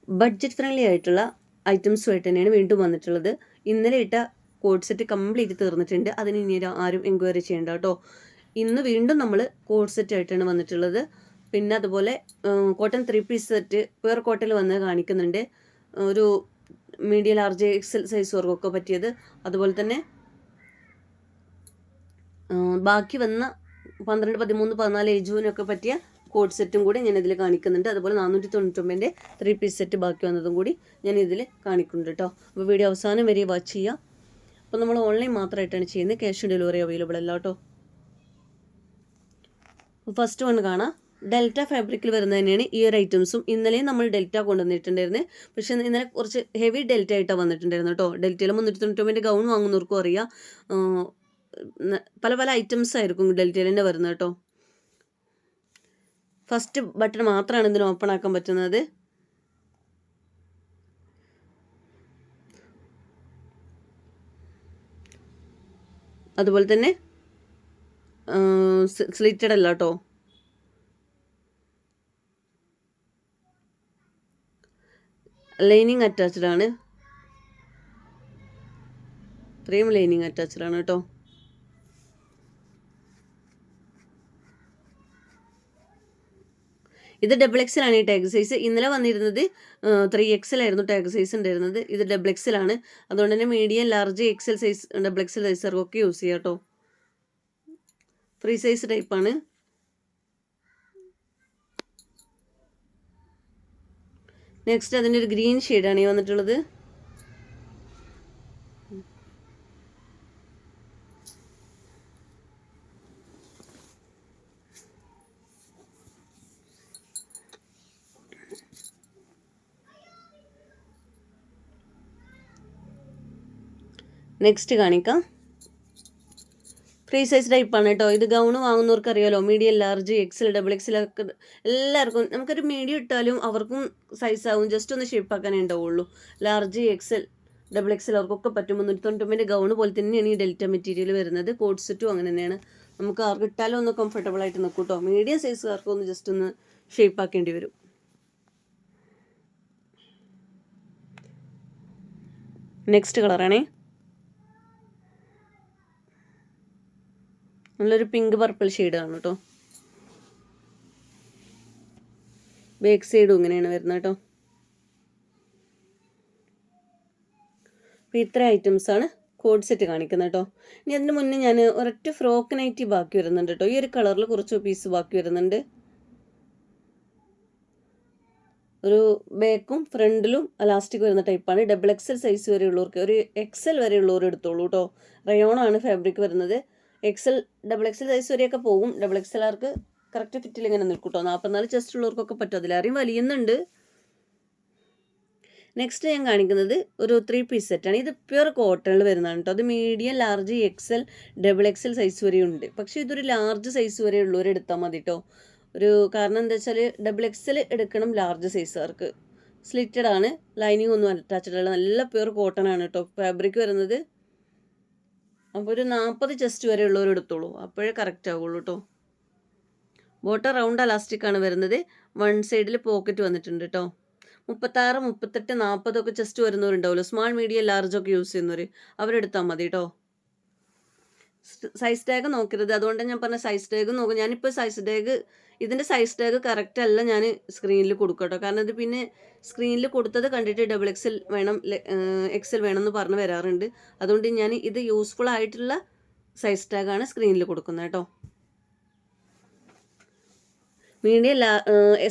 Budget friendly ആയിട്ടുള്ള ഐറ്റംസുമായിട്ട് തന്നെയാണ് വീണ്ടും വന്നിട്ടുള്ളത്. ഇന്നലെ ഇട്ട കോഡ് സെറ്റ് കംപ്ലീറ്റ് തീർന്നിട്ടുണ്ട്. അതിന് ഇനി ആരും എൻക്വയറി ചെയ്യേണ്ട കേട്ടോ. ഇന്ന് വീണ്ടും നമ്മൾ കോഡ് സെറ്റ് ആയിട്ടാണ് വന്നിട്ടുള്ളത്. പിന്നെ അതുപോലെ കോട്ടൺ 3 പീസ് സെറ്റ് പ്യുർ കോട്ടണിൽ വന്ന് കാണിക്കുന്നുണ്ട്. ഒരു മീഡിയം ലാർജ് എക്സൽ സൈസ് വർക്കൊക്കെ പറ്റിയത്. അതുപോലെ തന്നെ ബാക്കി വന്ന 12, 13, 14 ഏജുവിനൊക്കെ പറ്റിയ കോഡ് സെറ്റും കൂടി ഞാൻ ഇതിൽ കാണിക്കുന്നുണ്ട്. അതുപോലെ 499 3 പീസ് സെറ്റ് ബാക്കി വന്നതും കൂടി ഞാൻ ഇതിൽ കാണിക്കുന്നുണ്ട് കേട്ടോ. അപ്പോൾ വീഡിയോ അവസാനം വരെ വാച്ച് ചെയ്യുക. അപ്പോൾ നമ്മൾ ഓൺലൈൻ മാത്രമായിട്ടാണ് ചെയ്യുന്നത്. ക്യാഷ് ഓൺ ഡെലിവറി അവൈലബിൾ അല്ല കേട്ടോ. ഫസ്റ്റ് വൺ കാണാം. ഡെൽറ്റ ഫാബ്രിക്കിൽ വരുന്നത് തന്നെയാണ് ഈ ഒരു ഐറ്റംസും. ഇന്നലെയും നമ്മൾ ഡെൽറ്റ കൊണ്ടുവന്നിട്ടുണ്ടായിരുന്നു. പക്ഷേ ഇന്നലെ കുറച്ച് ഹെവി ഡെൽറ്റ ആയിട്ടാണ് വന്നിട്ടുണ്ടായിരുന്നു കേട്ടോ. ഡെൽറ്റയിൽ 399 ഗൗൺ വാങ്ങുന്നവർക്കും അറിയാം. പല പല ഐറ്റംസ് ആയിരിക്കും ഡെൽറ്റയിൽ തന്നെ വരുന്നത് കേട്ടോ. ഫസ്റ്റ് ബട്ടൺ മാത്രമാണ് ഇതിന് ഓപ്പൺ ആക്കാൻ പറ്റുന്നത്. അതുപോലെ തന്നെ സ്ലിറ്റഡ് അല്ല കേട്ടോ. ലൈനിങ് അറ്റാച്ച്ഡ് ആണ്. ഇത്രയും ലൈനിങ് അറ്റാച്ച്ഡ് ആണ് കേട്ടോ. ഇത് XXL ആണ് ഈ ടാഗ് സൈസ്. ഇന്നലെ വന്നിരുന്നത് 3XL ആയിരുന്നു ടാഗ് സൈസ് ഉണ്ടായിരുന്നത്. ഇത് XXL ആണ്. അതുകൊണ്ട് തന്നെ medium large XL size XXL സൈസർക്കൊക്കെ യൂസ് ചെയ്യാം കേട്ടോ. ഫ്രീ സൈസ് ടൈപ്പാണ്. നെക്സ്റ്റ് അതിൻ്റെ ഒരു ഗ്രീൻ ഷെയ്ഡാണ് ഈ വന്നിട്ടുള്ളത്. നെക്സ്റ്റ് കാണിക്കാം. ഫ്രീ സൈസ് ടൈപ്പാണ് കേട്ടോ. ഇത് ഗൗണ് വാങ്ങുന്നവർക്ക് അറിയാലോ. മീഡിയം ലാർജ് XL XXL ഒക്കെ എല്ലാവർക്കും നമുക്കൊരു മീഡിയം ഇട്ടാലും അവർക്കും സൈസ് ആവും. ജസ്റ്റ് ഒന്ന് ഷേപ്പ് ആക്കാനേ ഉണ്ടാവുള്ളൂ. ലാർജ് XL XXL അവർക്കൊക്കെ പറ്റും. 399 ഗൗണ് പോലെ തന്നെയാണ് ഈ ഡെൽറ്റ മെറ്റീരിയൽ വരുന്നത്. കോഡ് സെറ്റും അങ്ങനെ തന്നെയാണ്. നമുക്ക് ആർക്ക് ഇട്ടാലും ഒന്ന് കംഫർട്ടബിൾ ആയിട്ട് നിൽക്കും കേട്ടോ. മീഡിയം സൈസുകാർക്ക് ഒന്ന് ജസ്റ്റ് ഒന്ന് ഷേപ്പ് ആക്കേണ്ടി വരും. നെക്സ്റ്റ് കളറാണേ. നല്ലൊരു പിങ്ക് പർപ്പിൾ ഷെയ്ഡാണ് കേട്ടോ. ബാക്ക് സൈഡും ഇങ്ങനെയാണ് വരുന്നത് കേട്ടോ. അപ്പോൾ ഇത്ര ഐറ്റംസാണ് കോഡ് സെറ്റ് കാണിക്കുന്നത് കേട്ടോ. ഇനി അതിന് മുന്നേ ഞാൻ ഒരൊറ്റ ഫ്രോക്ക് നൈറ്റി ബാക്കി വരുന്നുണ്ട് കേട്ടോ. ഈ ഒരു കളറിൽ കുറച്ച് പീസ് ബാക്കി വരുന്നുണ്ട്. ഒരു ബാക്കും ഫ്രണ്ടിലും അലാസ്റ്റിക് വരുന്ന ടൈപ്പാണ്. XXL സൈസ് വരെ ഉള്ളവർക്ക്, ഒരു XL വരെ ഉള്ളവർ എടുത്തോളൂ കേട്ടോ. റയോണാണ് ഫാബ്രിക് വരുന്നത്. XL XXL സൈസ് വരെയൊക്കെ പോകും. XXL ആർക്ക് കറക്റ്റ് ഫിറ്റിൽ ഇങ്ങനെ നിൽക്കും കേട്ടോ. 44 ചെസ്റ്റ് ഉള്ളവർക്കൊക്കെ പറ്റും. അതിലാരെയും വലിയുന്നുണ്ട്. നെക്സ്റ്റ് ഞാൻ കാണിക്കുന്നത് ഒരു 3 പീസ് സെറ്റാണ്. ഇത് പ്യുർ കോട്ടണിൽ വരുന്നതാണ് കേട്ടോ. അത് medium large XL XXL size വരെ ഉണ്ട്. പക്ഷേ ഇതൊരു ലാർജ് സൈസ് വരെ ഉള്ളവർ എടുത്താൽ മതി കേട്ടോ. കാരണം എന്താ വെച്ചാൽ XXL എടുക്കണം ലാർജ് സൈസുകാർക്ക്. സ്ലിറ്റഡ് ആണ്. ലൈനിങ് ഒന്നും അറ്റാച്ച്ഡ് അല്ല. നല്ല പ്യുർ കോട്ടൺ ആണ് കേട്ടോ ഫാബ്രിക് വരുന്നത്. അപ്പോൾ ഒരു 40 ചെസ്റ്റ് വരെ ഉള്ളവർ എടുത്തോളൂ. അപ്പോഴേ കറക്റ്റ് ആവുള്ളൂ കേട്ടോ. ബോട്ടം റൗണ്ട് അലാസ്റ്റിക് ആണ് വരുന്നത്. വൺ സൈഡിൽ പോക്കറ്റ് വന്നിട്ടുണ്ട് കേട്ടോ. 36, 38, 40 ഒക്കെ ചെസ്റ്റ് വരുന്നവരുണ്ടാവുമല്ലോ. സ്മാൾ മീഡിയം ലാർജ് ഒക്കെ യൂസ് ചെയ്യുന്നവർ അവരെടുത്താൽ മതി കേട്ടോ. സൈസ് ടാഗ് നോക്കരുത്. അതുകൊണ്ട് ഞാൻ പറഞ്ഞ സൈസ് ടാഗ് നോക്കും. ഞാനിപ്പോൾ ഇതിൻ്റെ സൈസ് ടാഗ് കറക്റ്റ് അല്ല ഞാൻ സ്ക്രീനിൽ കൊടുക്കും കേട്ടോ. കാരണം ഇത് പിന്നെ സ്ക്രീനിൽ കൊടുത്തത് കണ്ടിട്ട് XXL വേണം XL വേണം എന്ന് പറഞ്ഞ് വരാറുണ്ട്. അതുകൊണ്ട് ഞാൻ ഇത് യൂസ്ഫുൾ ആയിട്ടുള്ള സൈസ് ടാഗാണ് സ്ക്രീനിൽ കൊടുക്കുന്നത് കേട്ടോ.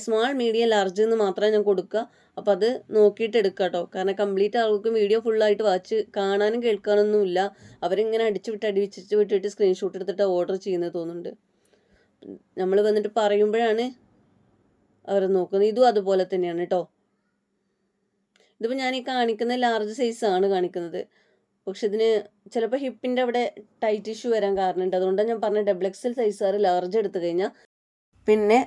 സ്മാൾ മീഡിയം ലാർജ് എന്ന് മാത്രമേ ഞാൻ കൊടുക്കുക. അപ്പോൾ അത് നോക്കിയിട്ട് എടുക്കുക കേട്ടോ. കാരണം കംപ്ലീറ്റ് ആൾക്കും വീഡിയോ ഫുള്ളായിട്ട് വാച്ച് കാണാനും കേൾക്കാനൊന്നുമില്ല. അവരിങ്ങനെ അടിച്ചു വിട്ടിട്ട് സ്ക്രീൻഷോട്ട് എടുത്തിട്ട് ഓർഡർ ചെയ്യുന്നത് തോന്നുന്നുണ്ട്. നമ്മൾ വന്നിട്ട് പറയുമ്പോഴാണ് അവർ നോക്കുന്നത്. ഇതും അതുപോലെ തന്നെയാണ് കേട്ടോ. ഇതിപ്പോൾ ഞാൻ ഈ കാണിക്കുന്ന ലാർജ് സൈസാണ് കാണിക്കുന്നത്. പക്ഷെ ഇതിന് ചിലപ്പോൾ ഹിപ്പിൻ്റെ അവിടെ ടൈറ്റ് ഇഷ്യൂ വരാൻ കാരണമുണ്ട്. അതുകൊണ്ടാണ് ഞാൻ പറഞ്ഞ XXL സൈസുകാർ ലാർജ് എടുത്തു കഴിഞ്ഞാൽ പിന്നെ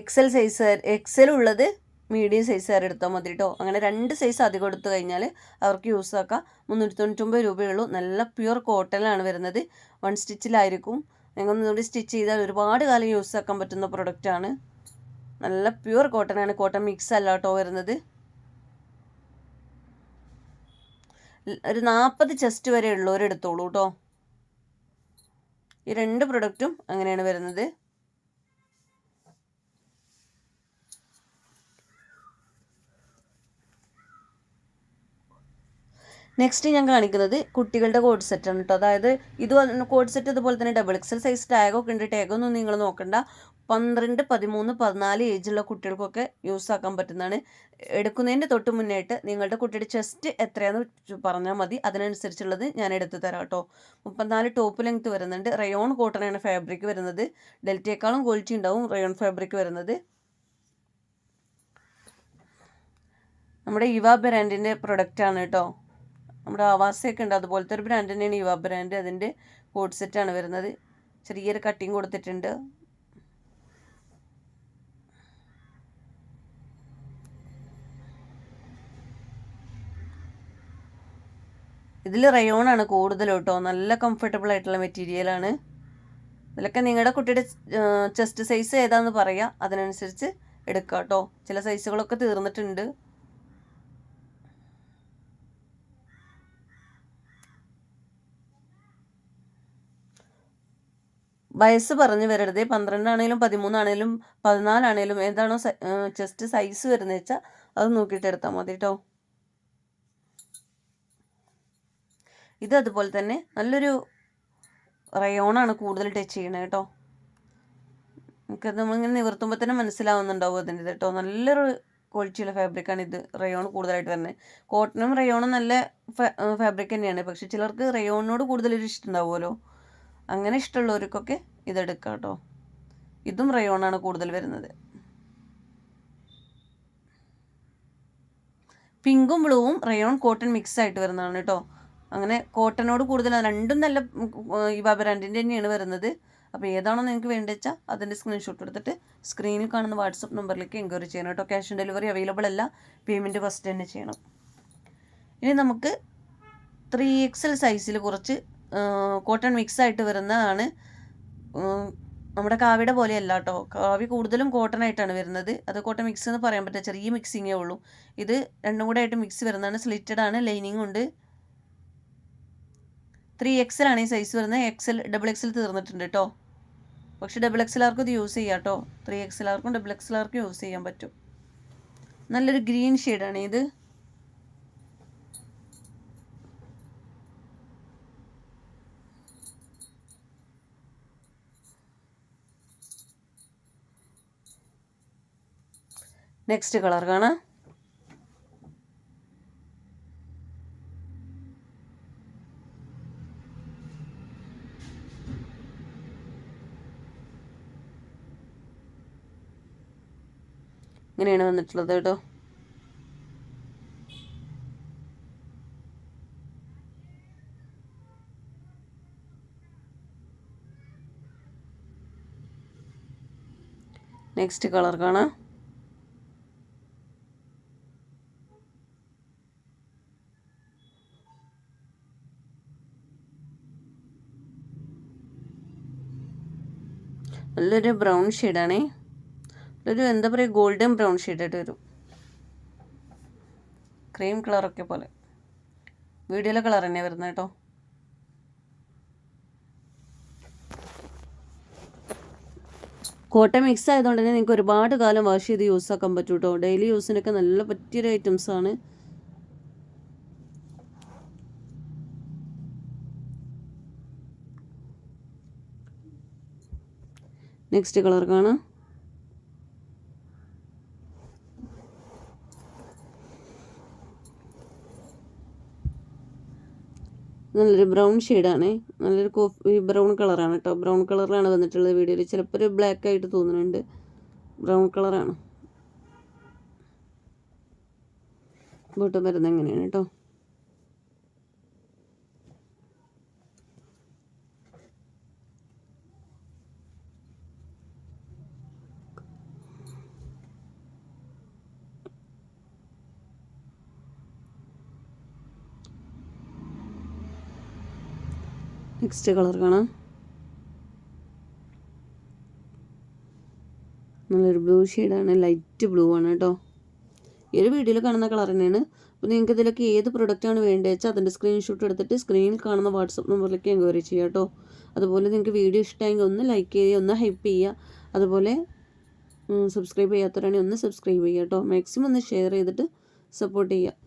XL ഉള്ളത് മീഡിയം സൈസുകാർ എടുത്താൽ മതി കേട്ടോ. അങ്ങനെ 2 സൈസ് അധികം എടുത്തു കഴിഞ്ഞാൽ അവർക്ക് യൂസ് ആക്കാം. 399 രൂപയുള്ളൂ. നല്ല പ്യുർ കോട്ടണിലാണ് വരുന്നത്. 1 സ്റ്റിച്ചിലായിരിക്കും. നിങ്ങൾ ഒന്നുകൂടി സ്റ്റിച്ച് ചെയ്താൽ ഒരുപാട് കാലം യൂസ് ആക്കാൻ പറ്റുന്ന പ്രൊഡക്റ്റാണ്. നല്ല പ്യുവർ കോട്ടൺ ആണ്, കോട്ടൺ മിക്സ് അല്ല കേട്ടോ വരുന്നത്. ഒരു 40 ചെസ്റ്റ് വരെ ഉള്ളവരെടുത്തോളൂ കേട്ടോ. ഈ 2 പ്രൊഡക്റ്റും അങ്ങനെയാണ് വരുന്നത്. നെക്സ്റ്റ് ഞാൻ കാണിക്കുന്നത് കുട്ടികളുടെ കോഡ് സെറ്റാണ് കേട്ടോ. അതായത് ഇത് കോഡ് സെറ്റ് ഇതുപോലെ തന്നെ ഡബിൾ എക്സൽ സൈസ് ടാഗൊക്കെ ഉണ്ട്. ടാഗൊന്നും നിങ്ങൾ നോക്കണ്ട. 12, 13, 14 ഏജുള്ള കുട്ടികൾക്കൊക്കെ യൂസ് ആക്കാൻ പറ്റുന്നതാണ്. എടുക്കുന്നതിൻ്റെ തൊട്ട് മുന്നേയിട്ട് നിങ്ങളുടെ കുട്ടിയുടെ ചെസ്റ്റ് എത്രയാണെന്ന് പറഞ്ഞാൽ മതി, അതിനനുസരിച്ചുള്ളത് ഞാൻ എടുത്തു തരാം കേട്ടോ. 34 ടോപ്പ് ലെങ്ത് വരുന്നുണ്ട്. റയോൺ കോട്ടനാണ് ഫാബ്രിക് വരുന്നത്. ഡെൽറ്റയേക്കാളും ക്വാളിറ്റി ഉണ്ടാവും റയോൺ ഫാബ്രിക് വരുന്നത്. നമ്മുടെ ഇവ ബ്രാൻഡിൻ്റെ പ്രൊഡക്റ്റാണ് കേട്ടോ. നമ്മുടെ ആവാസയൊക്കെ ഉണ്ട്, അതുപോലത്തെ ഒരു ബ്രാൻഡ് തന്നെയാണ് ഇവ ബ്രാൻഡ്. അതിൻ്റെ കോഡ് സെറ്റാണ് വരുന്നത്. ചെറിയൊരു കട്ടിങ് കൊടുത്തിട്ടുണ്ട്. ഇതിൽ റയോണാണ് കൂടുതൽ കേട്ടോ. നല്ല കംഫർട്ടബിൾ ആയിട്ടുള്ള മെറ്റീരിയലാണ്. ഇതിലൊക്കെ നിങ്ങളുടെ കുട്ടിയുടെ ചെസ്റ്റ് സൈസ് ഏതാണെന്ന് പറയുക, അതിനനുസരിച്ച് എടുക്കുക കേട്ടോ. ചില സൈസുകളൊക്കെ തീർന്നിട്ടുണ്ട്. വയസ്സ് പറഞ്ഞു വരരുത്. 12 ആണെങ്കിലും 13 ആണെങ്കിലും 14 ആണെങ്കിലും ഏതാണോ ചെസ്റ്റ് സൈസ് വരുന്നത് വെച്ചാൽ അത് നോക്കിയിട്ട് എടുത്താൽ മതി കേട്ടോ. ഇത് അതുപോലെ തന്നെ നല്ലൊരു റയോണാണ് കൂടുതൽ ടച്ച് ചെയ്യണത് കേട്ടോ. നമുക്കത് നമ്മളിങ്ങനെ നിവർത്തുമ്പോൾ തന്നെ മനസ്സിലാവുന്നുണ്ടാവും അതിൻ്റെ കേട്ടോ. നല്ലൊരു ക്വാളിറ്റിയുള്ള ഫാബ്രിക്കാണ് ഇത്. റയോൺ കൂടുതലായിട്ട് വരുന്നത്. കോട്ടണും റയോണും നല്ല ഫാബ്രിക് തന്നെയാണ്. പക്ഷെ ചിലർക്ക് റയോണിനോട് കൂടുതലൊരു ഇഷ്ടം ഉണ്ടാവുമല്ലോ. അങ്ങനെ ഇഷ്ടമുള്ളവർക്കൊക്കെ ഇതെടുക്കാം കേട്ടോ. ഇതും റയോണാണ് കൂടുതൽ വരുന്നത്. പിങ്കും ബ്ലൂവും റയോൺ കോട്ടൺ മിക്സ് ആയിട്ട് വരുന്നതാണ് കേട്ടോ. അങ്ങനെ കോട്ടനോട് കൂടുതൽ രണ്ടും നല്ല ഇവ ബ്രാൻഡിൻ്റെ തന്നെയാണ് വരുന്നത്. അപ്പോൾ ഏതാണോ നിങ്ങൾക്ക് വേണ്ടത് വെച്ചാൽ അതിൻ്റെ സ്ക്രീൻഷോട്ട് എടുത്തിട്ട് സ്ക്രീനിൽ കാണുന്ന വാട്സപ്പ് നമ്പറിലേക്ക് എൻക്വയറി ചെയ്യണം കേട്ടോ. ക്യാഷ് ഓൺ ഡെലിവറി അവൈലബിൾ അല്ല. പേയ്മെൻറ്റ് ഫസ്റ്റ് തന്നെ ചെയ്യണം. ഇനി നമുക്ക് 3XL സൈസിൽ കുറച്ച് കോട്ടൺ മിക്സ് ആയിട്ട് വരുന്നതാണ്. നമ്മുടെ കാവിയുടെ പോലെയല്ല കേട്ടോ. കാവി കൂടുതലും കോട്ടൺ ആയിട്ടാണ് വരുന്നത്. അത് കോട്ടൺ മിക്സ് എന്ന് പറയാൻ പറ്റില്ല, ചെറിയ മിക്സിങ്ങേ ഉള്ളൂ. ഇത് രണ്ടും കൂടെ ആയിട്ട് മിക്സ് വരുന്നതാണ്. സ്ലിറ്റഡ് ആണ്, ലൈനിങ് ഉണ്ട്. 3XL ആണ് ഈ സൈസ് വരുന്നത്. ഡബിൾ എക്സൽ തീർന്നിട്ടുണ്ട് കേട്ടോ. പക്ഷെ ഡബിൾ എക്സലാർക്കും ഇത് യൂസ് ചെയ്യാം കേട്ടോ. 3XLാർക്കും ഡബിൾ എക്സലാർക്കും യൂസ് ചെയ്യാൻ പറ്റും. നല്ലൊരു ഗ്രീൻ ഷെയ്ഡാണ് ഇത്. നെക്സ്റ്റ് കളർ കാണാം. ഇങ്ങനെയാണ് വന്നിട്ടുള്ളത് കേട്ടോ. നെക്സ്റ്റ് കളർ കാണാം. നല്ലൊരു ബ്രൗൺ ഷെയ്ഡാണേ. ഒരു എന്താ പറയുക, ഗോൾഡൻ ബ്രൗൺ ഷെയ്ഡായിട്ട് വരും. ക്രീം കളറൊക്കെ പോലെ. വീഡിയോയിലെ കളർ തന്നെയാണ് വരുന്നത് കേട്ടോ. കോട്ടൺ മിക്സ് ആയതുകൊണ്ട് തന്നെ നിങ്ങൾക്ക് ഒരുപാട് കാലം വാഷ് ചെയ്ത് യൂസ് ആക്കാൻ പറ്റും കേട്ടോ. ഡെയിലി യൂസിനൊക്കെ നല്ല പറ്റിയൊരു ഐറ്റംസാണ്. നെക്സ്റ്റ് കളർ കാണാം. നല്ലൊരു ബ്രൗൺ ഷെയ്ഡാണ്. നല്ലൊരു കോഫി ബ്രൗൺ കളറാണ് കേട്ടോ. ബ്രൗൺ കളറിലാണ് വന്നിട്ടുള്ളത് വീഡിയോയിൽ. ചിലപ്പോൾ ഒരു ബ്ലാക്ക് ആയിട്ട് തോന്നുന്നുണ്ട്. ബ്രൗൺ കളറാണ്. ബോട്ടം വരുന്നത് എങ്ങനെയാണ് കേട്ടോ. നെക്സ്റ്റ് കളർ കാണാം. നല്ലൊരു ബ്ലൂ ഷെയ്ഡാണ്, ലൈറ്റ് ബ്ലൂ ആണ് കേട്ടോ. ഈ ഒരു വീഡിയോയിൽ കാണുന്ന കളർ തന്നെയാണ്. അപ്പോൾ നിങ്ങൾക്ക് ഇതിലൊക്കെ ഏത് പ്രൊഡക്റ്റാണ് വേണ്ടത് വെച്ചാൽ അതിൻ്റെ സ്ക്രീൻഷോട്ട് എടുത്തിട്ട് സ്ക്രീനിൽ കാണുന്ന വാട്സപ്പ് നമ്പറിലേക്ക് എൻക്വയറി ചെയ്യുക കേട്ടോ. അതുപോലെ നിങ്ങൾക്ക് വീഡിയോ ഇഷ്ടമെങ്കിൽ ഒന്ന് ലൈക്ക് ചെയ്യുക, ഒന്ന് ഹൈപ്പ് ചെയ്യുക. അതുപോലെ സബ്സ്ക്രൈബ് ചെയ്യാത്തവരാണെങ്കിൽ ഒന്ന് സബ്സ്ക്രൈബ് ചെയ്യുക കേട്ടോ. മാക്സിമം ഒന്ന് ഷെയർ ചെയ്തിട്ട് സപ്പോർട്ട് ചെയ്യുക.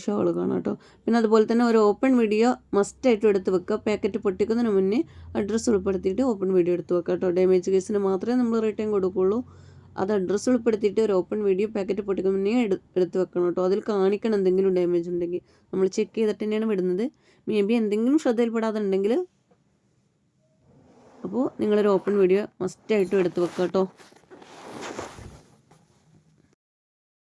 ഷോൾ കാണാം കേട്ടോ. പിന്നെ അതുപോലെ തന്നെ ഒരു ഓപ്പൺ വീഡിയോ മസ്റ്റായിട്ടും എടുത്ത് വെക്കുക. പാക്കറ്റ് പൊട്ടിക്കുന്നതിന് മുന്നേ അഡ്രസ്സ് ഉൾപ്പെടുത്തിയിട്ട് ഓപ്പൺ വീഡിയോ എടുത്ത് വെക്കുക കേട്ടോ. ഡാമേജ് കേസിന് മാത്രമേ നമ്മൾ റിട്ടേൺ കൊടുക്കുകയുള്ളൂ. അത് അഡ്രസ്സ് ഉൾപ്പെടുത്തിയിട്ട് ഒരു ഓപ്പൺ വീഡിയോ പാക്കറ്റ് പൊട്ടിക്കുന്ന മുന്നേ എടുത്ത് വെക്കണം കേട്ടോ. അതിൽ കാണിക്കണം എന്തെങ്കിലും ഡാമേജ് ഉണ്ടെങ്കിൽ. നമ്മൾ ചെക്ക് ചെയ്തിട്ട് തന്നെയാണ് വിടുന്നത്. മേ ബി എന്തെങ്കിലും ശ്രദ്ധയിൽപ്പെടാതെ ഉണ്ടെങ്കിൽ അപ്പോൾ നിങ്ങളൊരു ഓപ്പൺ വീഡിയോ മസ്റ്റായിട്ടും എടുത്ത് വെക്കുക കേട്ടോ.